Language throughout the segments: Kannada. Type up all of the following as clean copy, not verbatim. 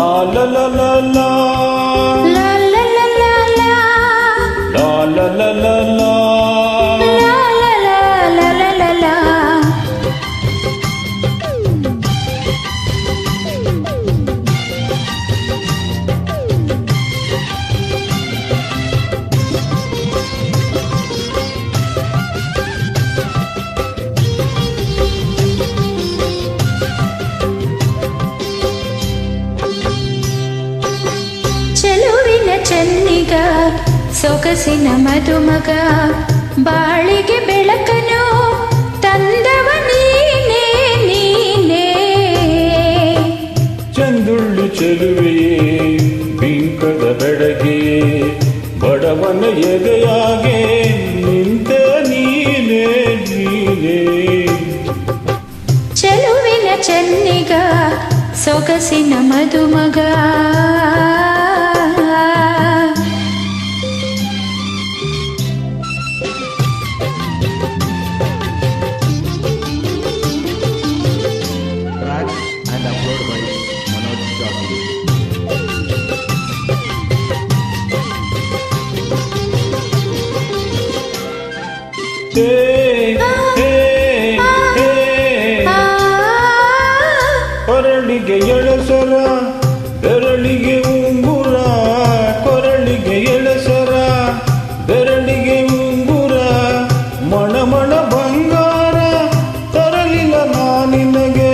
la la la la la la la la la la la la la la la la la la. ಚೆಲುವಿನ ಚೆನ್ನಿಗ ಸೊಗಸಿನ ಮದುಮಗ ಬಾಳಿಗೆ ಬೆಳಕನು ತಂದವ ನೀನೇ ನೀನೇ. ಚಂದುಳ್ಳಿ ಚೆಲುವೆಯೇ ಬಿಂಕದ ಬೆಡಗೆ ಬಡವನ ಎದೆಯಾಗೆ ನಿಂತ ನೀನೇ ನೀನೇ. ಚೆಲುವಿನ ಚೆನ್ನಿಗ ಸೊಗಸಿನ ಮದುಮಗ and upload by Manoj Jockey. ಕೊರಳಿಗೆ ಎಳಸರ ಬೆರಳಿಗೆ ಉಂಗುರ ಕೊರಳಿಗೆ ಎಳಸರ ಬೆರಳಿಗೆ ಉಂಗುರ ಮಣ ಮಣ ಬಂಗಾರ ತರಲಿಲ್ಲ ನಾನಿನಗೆ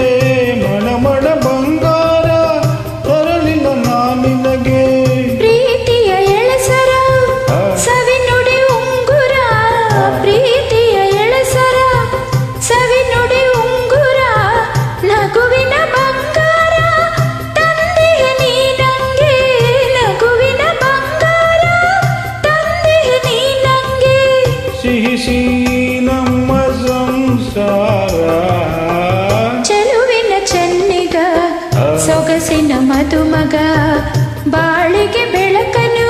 ಮಣ ಮಣ ಬಂಗಾರ ತರಲಿಲ್ಲ ನಾನಿನಗೆ. ಪ್ರೀತಿಯ ಎಳಸರ ಸವಿನುಡಿ ಉಂಗುರ ಪ್ರೀತಿಯ ಎಳಸರ ಸವಿನುಡಿ ಉಂಗುರ ನಗುವಿನ ಬಂಗಾರ ತಂದೆಯ ನೀ ನಂಗೆ ನಗುವಿನ ಬಂಗಾರ ತಂದೆಯ ನೀ ನಂಗೆ. ಸಿಹಿ ಸಿಹಿ ನಮ್ಮ ಸಂಸಾರ. ಚೆಲುವಿನ ಚೆನ್ನಿಗ ಸೊಗಸಿನ ಮದುಮಗ ಬಾಳಿಗೆ ಬೆಳಕನು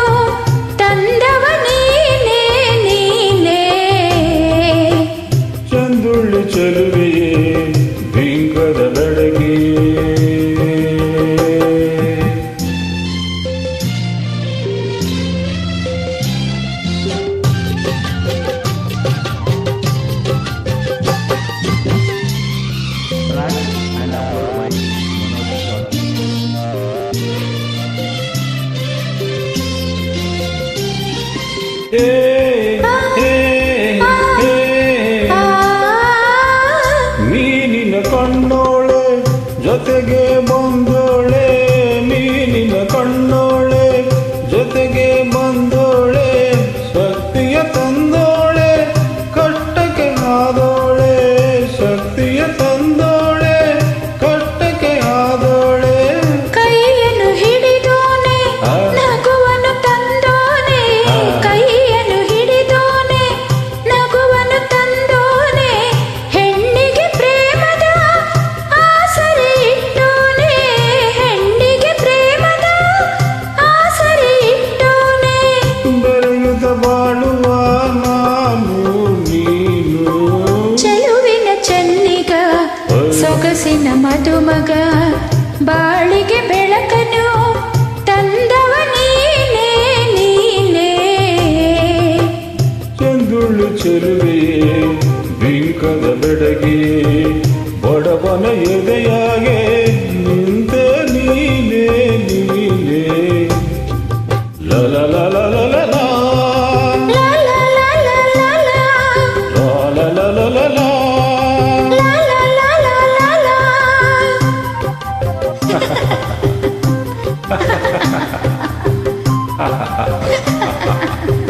ತಂದವ ನೀನೇ ನೀನೇ. ಚಂದುಳ್ಳಿ ಚೆಲುವೆಯೇ ಬಿಂಕದ Bedage. Track and upload by Manoj Jockey. ಮೀನಿನ ಕಣ್ಣೋಳೆ ಜೊತೆಗೆ ಬಂದೋಳೆ ಮೀನಿನ ಕಣ್ಣೋಳೆ ಜೊತೆಗೆ ಬಂದೋಳೆ ಶಕ್ತಿಯ ತಂದೋಳೆ ಕಷ್ಟಕ್ಕೆ ಆದೋಳೆ ಶಕ್ತಿಯ ತಂದೋಳೆ ಕಷ್ಟಕ್ಕೆ ಆದೋಳೆ. ಕೈಯನ್ನು ಹಿಡಿದೋನೆ ನಗುವನ್ನು ತಂದೋನೆ ಕೈಯನ್ನು ಹಿಡಿದೋನೆ ನಗುವನ್ನು ತಂದೋನೆ ಹೆಣ್ಣಿಗೆ ಪ್ರೇಮದ ಆಸರೆ ಇಟ್ಟೋನೆ ಹೆಣ್ಣಿಗೆ ಪ್ರೇಮದ ಆಸರೆ ಇಟ್ಟೋನೆ. ಬೆರೆಯುತ್ತ ಬಾಳುವ ನಾನು ನೀನು. ಚೆಲುವಿನ ಚೆನ್ನಿಗ ಸೊಗಸಿನ ಮದುಮಗ ಬಾಳಿಗೆ ಬೆಳಕನು ತಂದವ ನೀನೇ ನೀನೇ. ಚಂದುಳ್ಳು ಚೆಲುವೆಯೇ ಬಿಂಕದ ಬೆಡಗೆ ಬಡವನ ಎದೆಯಾಗೆ ನಿಂತ ನೀನೇ ನೀನೇ. ಲಲ ಲಲ ಲಲ ಲಾ ಲಾ ಲಾ ಲಾ ಲಾ ಲಾ ಲಾ. ಲಲ ಲಲ ಲಲ ಲಾ ಲಾ ಲಾ ಲಾ ಲಾ ಲಾ. ಲಾ.